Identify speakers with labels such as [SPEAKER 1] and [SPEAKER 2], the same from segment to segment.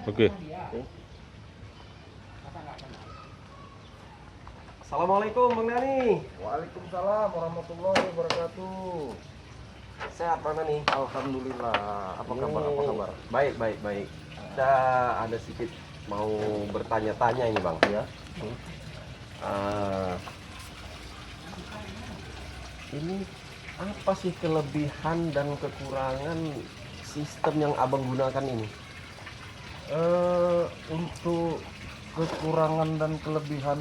[SPEAKER 1] Oke.
[SPEAKER 2] Assalamualaikum Bang Dani.
[SPEAKER 3] Waalaikumsalam warahmatullahi wabarakatuh.
[SPEAKER 2] Sehat Bang Dani?
[SPEAKER 3] Alhamdulillah. Apa kabar? Apa kabar?
[SPEAKER 2] Baik, baik, baik. Kita ada sedikit mau bertanya-tanya ini Bang.
[SPEAKER 3] Ya.
[SPEAKER 2] Ini apa sih kelebihan dan kekurangan sistem yang Abang gunakan ini?
[SPEAKER 3] Untuk kekurangan dan kelebihan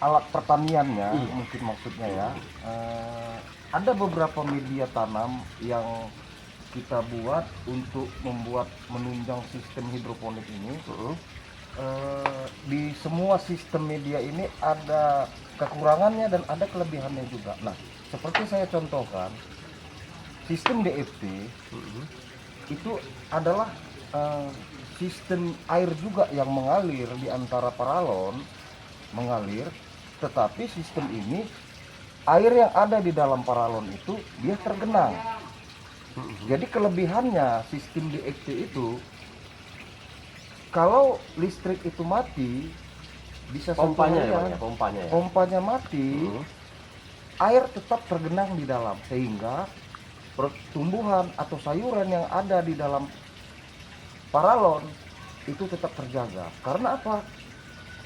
[SPEAKER 3] alat pertaniannya, mungkin maksudnya ya. Ada beberapa media tanam yang kita buat untuk membuat menunjang sistem hidroponik ini. Di semua sistem media ini ada kekurangannya dan ada kelebihannya juga. Nah, seperti saya contohkan, sistem DFT itu adalah sistem air juga yang mengalir di antara paralon, mengalir, tetapi sistem ini air yang ada di dalam paralon itu dia tergenang. Jadi kelebihannya sistem DFT itu, kalau listrik itu mati, bisa
[SPEAKER 2] Pompanya ya,
[SPEAKER 3] satu
[SPEAKER 2] Bang, ya? Pompanya ya.
[SPEAKER 3] pompanya mati, air tetap tergenang di dalam, sehingga pertumbuhan atau sayuran yang ada di dalam paralon itu tetap terjaga. Karena apa?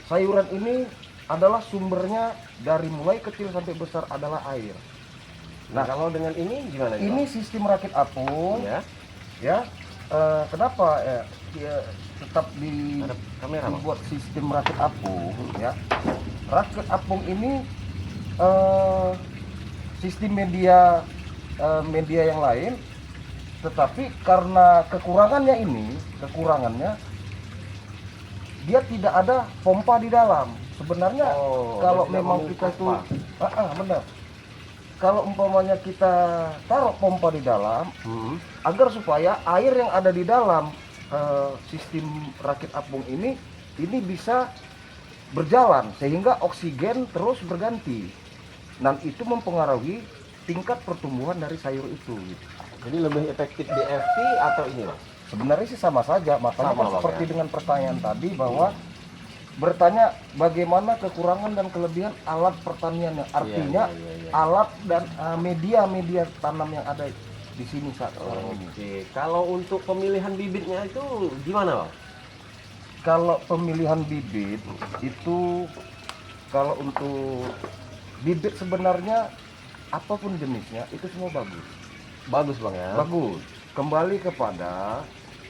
[SPEAKER 3] Sayuran ini adalah sumbernya dari mulai kecil sampai besar adalah air.
[SPEAKER 2] Nah, kalau dengan ini gimana?
[SPEAKER 3] Ini sistem rakit apung,
[SPEAKER 2] ya.
[SPEAKER 3] ya. Kenapa ya, tetap
[SPEAKER 2] Ada kamera, Bang.
[SPEAKER 3] dibuat sistem rakit apung, ya? Rakit apung ini sistem media yang lain, tetapi karena kekurangannya dia tidak ada pompa di dalam. Sebenarnya kalau
[SPEAKER 2] dia tidak
[SPEAKER 3] memang
[SPEAKER 2] memiliki
[SPEAKER 3] kita itu
[SPEAKER 2] pompa.
[SPEAKER 3] benar. Kalau umpamanya kita taruh pompa di dalam, agar supaya air yang ada di dalam sistem rakit apung ini bisa berjalan sehingga oksigen terus berganti. Dan itu mempengaruhi tingkat pertumbuhan dari sayur itu.
[SPEAKER 2] Jadi lebih efektif DFT atau ini, Bang?
[SPEAKER 3] Sebenarnya sih sama saja, makanya
[SPEAKER 2] Sama,
[SPEAKER 3] kan
[SPEAKER 2] Bang,
[SPEAKER 3] seperti
[SPEAKER 2] ya?
[SPEAKER 3] dengan pertanyaan tadi bahwa bertanya bagaimana kekurangan dan kelebihan alat pertanian yang artinya
[SPEAKER 2] iya.
[SPEAKER 3] alat dan media tanam yang ada di sini saat sekarang ini.
[SPEAKER 2] Oke, kalau untuk pemilihan bibitnya itu gimana, Bang?
[SPEAKER 3] Kalau pemilihan bibit itu, kalau untuk bibit sebenarnya apapun jenisnya itu semua bagus.
[SPEAKER 2] Bagus, Bang, ya?
[SPEAKER 3] Bagus. Kembali kepada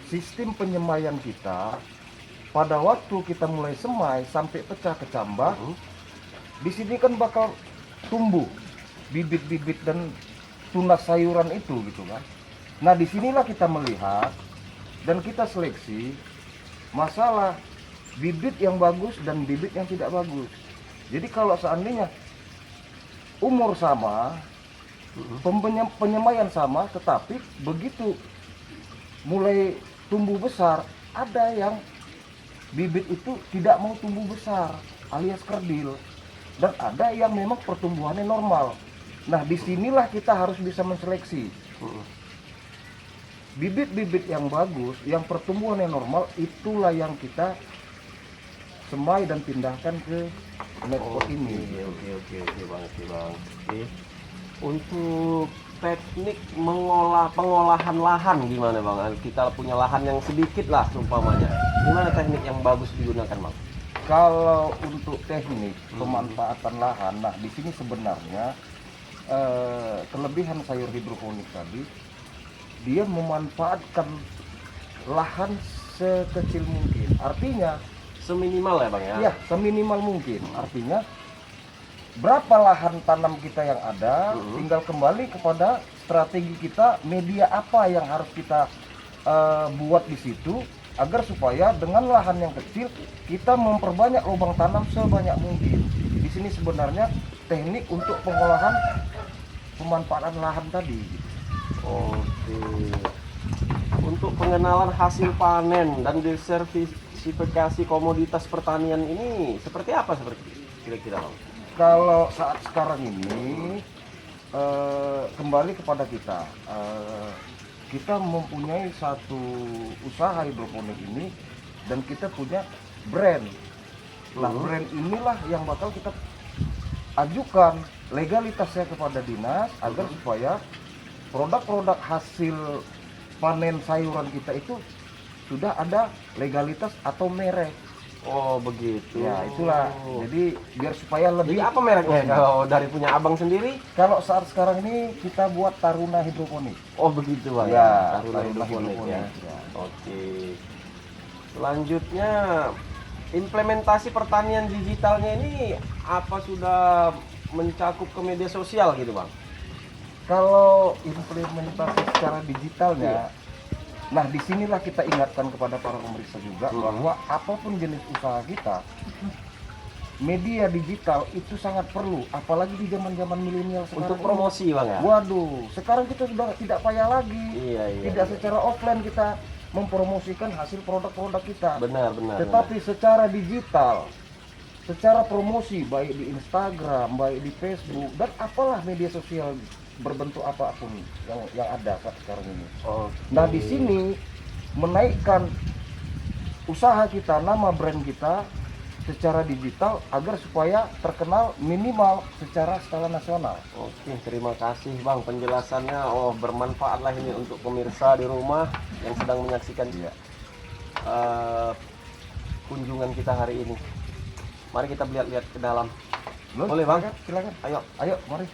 [SPEAKER 3] sistem penyemaian kita. Pada waktu kita mulai semai sampai pecah kecambah, di sini kan bakal tumbuh bibit-bibit dan tunas sayuran itu, gitu kan. Nah, disinilah kita melihat dan kita seleksi masalah bibit yang bagus dan bibit yang tidak bagus. Jadi kalau seandainya umur sama, penyemaian sama, tetapi begitu mulai tumbuh besar, ada yang bibit itu tidak mau tumbuh besar alias kerdil, dan ada yang memang pertumbuhannya normal. Nah, disinilah kita harus bisa menseleksi bibit-bibit yang bagus, yang pertumbuhannya normal, itulah yang kita semai dan pindahkan ke netpot ini.
[SPEAKER 2] Oke, Bang. Oke. Untuk teknik pengolahan lahan gimana, Bang? Kita punya lahan yang sedikit lah umpamanya. Gimana teknik yang bagus digunakan, Bang?
[SPEAKER 3] Kalau untuk teknik pemanfaatan lahan, nah di sini sebenarnya kelebihan sayur hidroponik tadi, dia memanfaatkan lahan sekecil mungkin. Artinya
[SPEAKER 2] Seminimal ya, Bang, ya?
[SPEAKER 3] ya seminimal mungkin. Artinya berapa lahan tanam kita yang ada, tinggal kembali kepada strategi kita, media apa yang harus kita buat di situ, agar supaya dengan lahan yang kecil kita memperbanyak lubang tanam sebanyak mungkin. Di sini sebenarnya teknik untuk pengolahan pemanfaatan lahan tadi.
[SPEAKER 2] Oke. Untuk pengenalan hasil panen dan diversifikasi komoditas pertanian ini seperti apa kira-kira, Bang?
[SPEAKER 3] Kalau saat sekarang ini kembali kepada kita, kita mempunyai satu usaha hidroponik ini dan kita punya brand. Nah, brand inilah yang bakal kita ajukan legalitasnya kepada dinas agar supaya produk-produk hasil panen sayuran kita itu sudah ada legalitas atau merek.
[SPEAKER 2] Oh begitu.
[SPEAKER 3] Ya itulah. Jadi biar supaya lebih.
[SPEAKER 2] Jadi apa mereknya kalau dari punya abang sendiri?
[SPEAKER 3] Kalau saat sekarang ini kita buat Taruna Hidroponik.
[SPEAKER 2] Oh begitu bang.
[SPEAKER 3] Ya,
[SPEAKER 2] Taruna hidroponik ya.
[SPEAKER 3] ya.
[SPEAKER 2] Oke. Selanjutnya implementasi pertanian digitalnya ini apa sudah mencakup ke media sosial gitu bang?
[SPEAKER 3] Kalau implementasi secara digitalnya, nah disinilah kita ingatkan kepada para pemeriksa juga bahwa apapun jenis usaha kita, media digital itu sangat perlu, apalagi di zaman-zaman milenial sekarang.
[SPEAKER 2] Untuk promosi bang ya?
[SPEAKER 3] Waduh, sekarang kita sudah tidak payah lagi.
[SPEAKER 2] Iya.
[SPEAKER 3] Tidak secara offline kita mempromosikan hasil produk-produk kita.
[SPEAKER 2] Benar.
[SPEAKER 3] Tetapi secara digital, secara promosi baik di Instagram, baik di Facebook dan apalah media sosial berbentuk apapun yang ada saat sekarang ini.
[SPEAKER 2] Oke.
[SPEAKER 3] Nah di sini menaikkan usaha kita, nama brand kita secara digital agar supaya terkenal minimal secara skala nasional.
[SPEAKER 2] Oke, terima kasih bang penjelasannya. Oh bermanfaat lah ini untuk pemirsa di rumah yang sedang menyaksikan kunjungan kita hari ini. Mari kita lihat-lihat ke dalam. Boleh bang?
[SPEAKER 3] Silakan.
[SPEAKER 2] Ayo.
[SPEAKER 3] Ayo, mari.